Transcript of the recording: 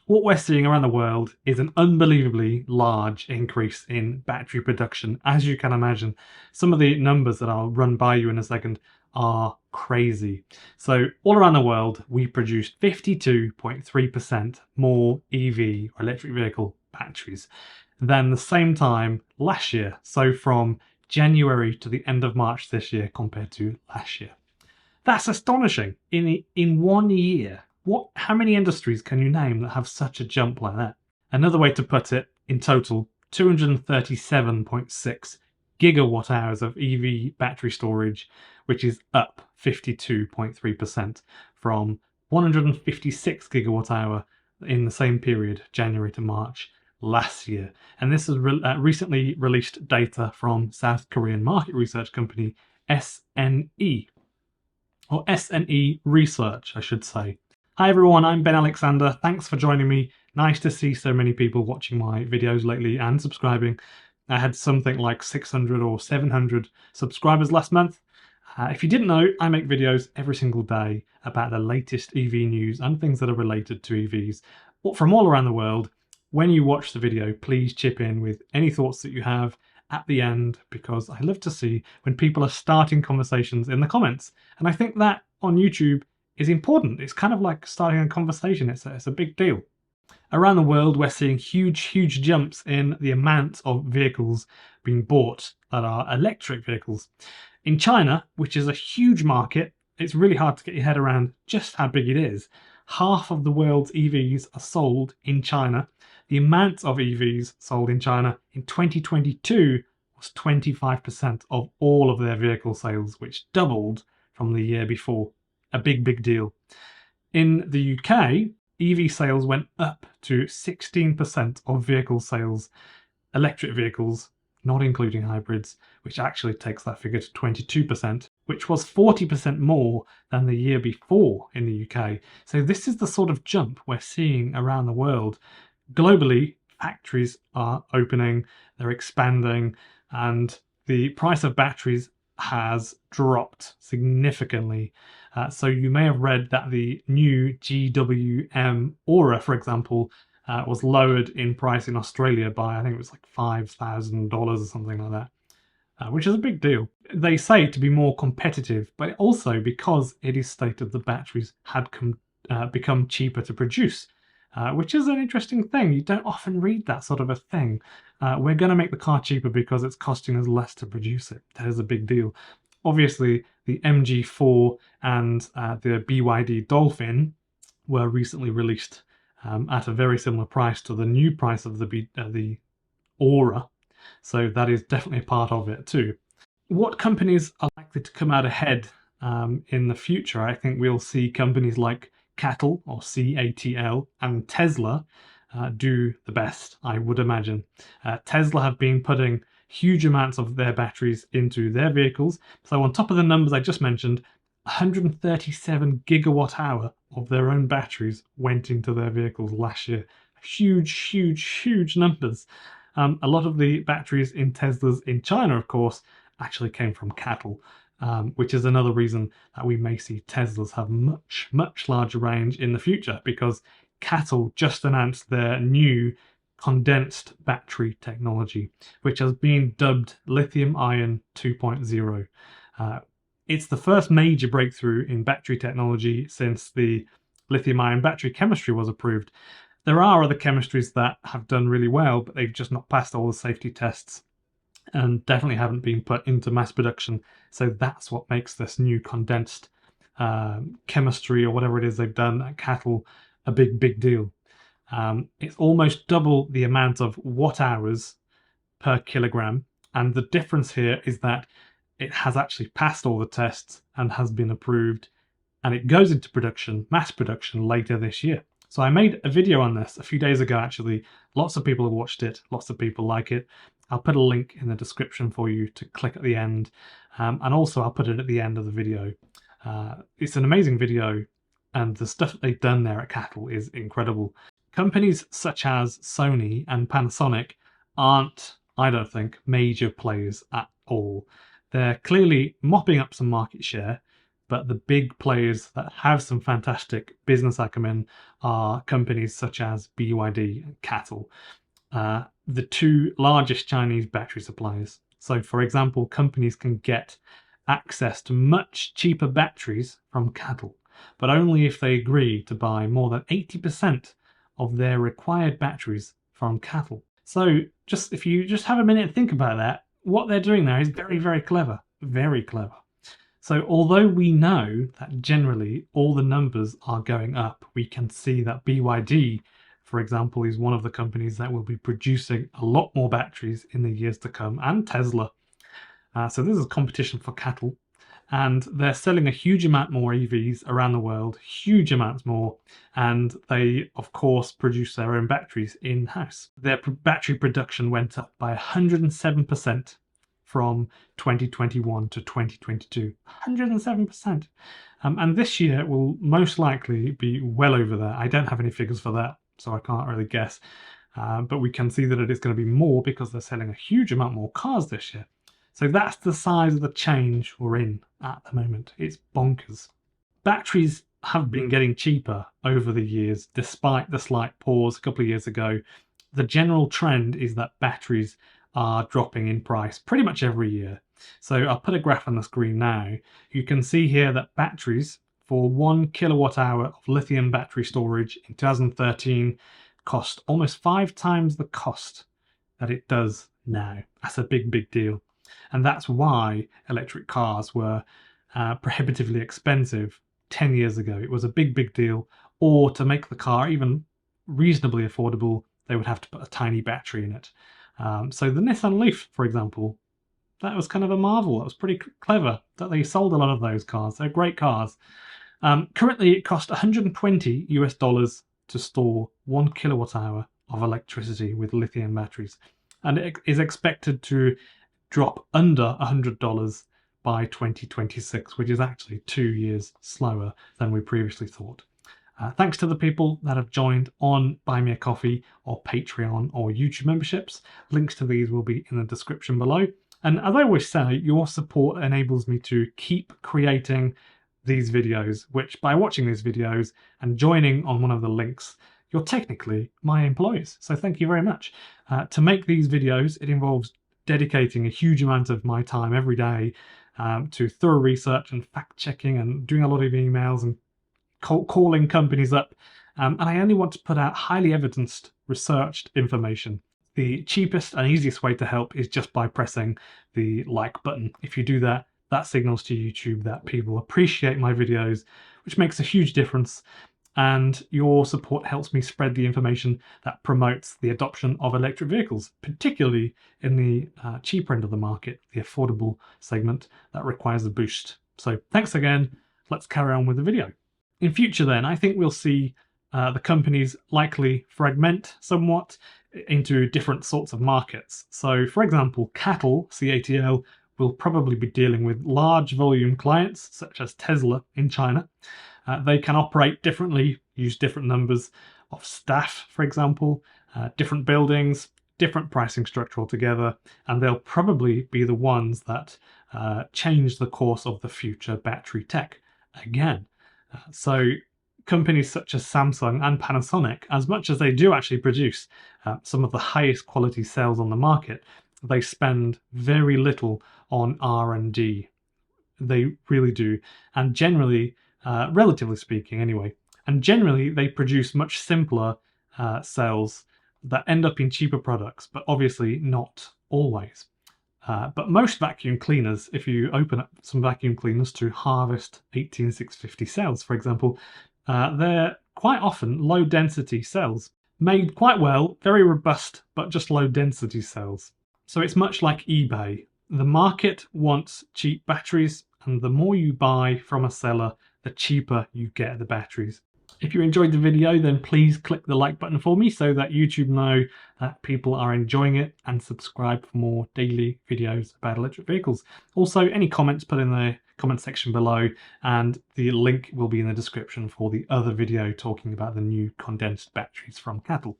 What we're seeing around the world is an unbelievably large increase in battery production. As you can imagine, some of the numbers that I'll run by you in a second are crazy. So all around the world, we produced 52.3% more EV or electric vehicle batteries than the same time last year. So from January to the end of March this year compared to last year. That's astonishing. In 1 year, how many industries can you name that have such a jump like that? Another way to put it, in total, 237.6 gigawatt hours of EV battery storage, which is up 52.3% from 156 gigawatt hour in the same period, January to March last year. And this is recently released data from South Korean market research company SNE, or SNE Research, I should say. Hi everyone, I'm Ben Alexander. Thanks for joining me. Nice to see so many people watching my videos lately and subscribing. I had something like 600 or 700 subscribers last month. If you didn't know, I make videos every single day about the latest EV news and things that are related to EVs from all around the world. When you watch the video, please chip in with any thoughts that you have at the end, because I love to see when people are starting conversations in the comments. And I think that on YouTube is important. It's kind of like starting a conversation. It's a big deal. Around the world, we're seeing huge jumps in the amount of vehicles being bought that are electric vehicles. In China, which is a huge market, it's really hard to get your head around just how big it is. Half of the world's EVs are sold in China. The amount of EVs sold in China in 2022 was 25% of all of their vehicle sales, which doubled from the year before. A big deal. In the UK, EV sales went up to 16% of vehicle sales, electric vehicles, not including hybrids, which actually takes that figure to 22%, which was 40% more than the year before in the UK. So this is the sort of jump we're seeing around the world. Globally, factories are opening, they're expanding, and the price of batteries has dropped significantly. So you may have read that the new GWM Aura, for example, was lowered in price in Australia by, I think it was like $5,000 or something like that, which is a big deal. They say to be more competitive, but also because it is stated the batteries had become cheaper to produce, which is an interesting thing. You don't often read that sort of a thing. We're going to make the car cheaper because it's costing us less to produce it. That is a big deal. Obviously, the MG4 and the BYD Dolphin were recently released at a very similar price to the new price of the Aura. So that is definitely a part of it too. What companies are likely to come out ahead in the future? I think we'll see companies like CATL or CATL and Tesla do the best, I would imagine. Tesla have been putting huge amounts of their batteries into their vehicles. So on top of the numbers I just mentioned, 137 gigawatt hour of their own batteries went into their vehicles last year. Huge numbers. A lot of the batteries in Teslas in China, of course, actually came from CATL, which is another reason that we may see Teslas have much larger range in the future, because CATL just announced their new condensed battery technology, which has been dubbed lithium-ion 2.0. It's the first major breakthrough in battery technology since the lithium-ion battery chemistry was approved. There are other chemistries that have done really well, but they've just not passed all the safety tests and definitely haven't been put into mass production. So that's what makes this new condensed chemistry, or whatever it is they've done at CATL, a big deal. It's almost double the amount of watt hours per kilogram, and the difference here is that it has actually passed all the tests and has been approved, and it goes into production, mass production, later this year. So I made a video on this a few days ago, actually. Lots of people have watched it, lots of people like it. I'll put a link in the description for you to click at the end, and also I'll put it at the end of the video. It's an amazing video, and the stuff that they've done there at CATL is incredible. Companies such as Sony and Panasonic aren't, I don't think, major players at all. They're clearly mopping up some market share. but the big players that have some fantastic business acumen are companies such as BYD and CATL, the two largest Chinese battery suppliers. So, for example, companies can get access to much cheaper batteries from CATL, but only if they agree to buy more than 80% of their required batteries from CATL. So, if you just have a minute and think about that, what they're doing there is very, very clever. Very clever. So although we know that generally all the numbers are going up, we can see that BYD, for example, is one of the companies that will be producing a lot more batteries in the years to come, and Tesla. So this is competition for CATL, and they're selling a huge amount more EVs around the world, huge amounts more, and they, of course, produce their own batteries in-house. Their battery production went up by 107% from 2021 to 2022. 107%. And this year it will most likely be well over that. I don't have any figures for that, so I can't really guess. But we can see that it is going to be more because they're selling a huge amount more cars this year. So that's the size of the change we're in at the moment. It's bonkers. Batteries have been getting cheaper over the years, despite the slight pause a couple of years ago. The general trend is that batteries are dropping in price pretty much every year. So I'll put a graph on the screen now. You can see here that batteries for 1 kilowatt hour of lithium battery storage in 2013 cost almost 5 times the cost that it does now. That's a big, big deal. And that's why electric cars were prohibitively expensive 10 years ago. It was a big, big deal. Or to make the car even reasonably affordable, they would have to put a tiny battery in it. So the Nissan Leaf, for example, that was kind of a marvel. That was pretty clever that they sold a lot of those cars. They're great cars. Currently, it costs $120 to store 1 kilowatt hour of electricity with lithium batteries, and it is expected to drop under $100 by 2026, which is actually 2 years slower than we previously thought. Thanks to the people that have joined on Buy Me a Coffee or Patreon or YouTube memberships. Links to these will be in the description below. And as I always say, your support enables me to keep creating these videos, which by watching these videos and joining on one of the links, you're technically my employees. So thank you very much. To make these videos, it involves dedicating a huge amount of my time every day to thorough research and fact checking and doing a lot of emails and calling companies up, and I only want to put out highly evidenced, researched information. The cheapest and easiest way to help is just by pressing the like button. If you do that, that signals to YouTube that people appreciate my videos, which makes a huge difference, and your support helps me spread the information that promotes the adoption of electric vehicles, particularly in the cheaper end of the market, the affordable segment that requires a boost. So thanks again. Let's carry on with the video. In future then, I think we'll see the companies likely fragment somewhat into different sorts of markets. So for example, CATL, CATL, will probably be dealing with large volume clients such as Tesla in China. They can operate differently, use different numbers of staff, for example, different buildings, different pricing structure altogether, and they'll probably be the ones that change the course of the future battery tech again. So companies such as Samsung and Panasonic, as much as they do actually produce some of the highest quality cells on the market, they spend very little on R&D. They really do. And generally, relatively speaking anyway, and generally they produce much simpler cells that end up in cheaper products, but obviously not always. But most vacuum cleaners, if you open up some vacuum cleaners to harvest 18650 cells, for example, they're quite often low density cells, made quite well, very robust, but just low density cells. So it's much like eBay. The market wants cheap batteries, and the more you buy from a seller, the cheaper you get the batteries. If you enjoyed the video, then please click the like button for me so that YouTube know that people are enjoying it, and subscribe for more daily videos about electric vehicles. Also, any comments put in the comment section below, and the link will be in the description for the other video talking about the new condensed batteries from CATL.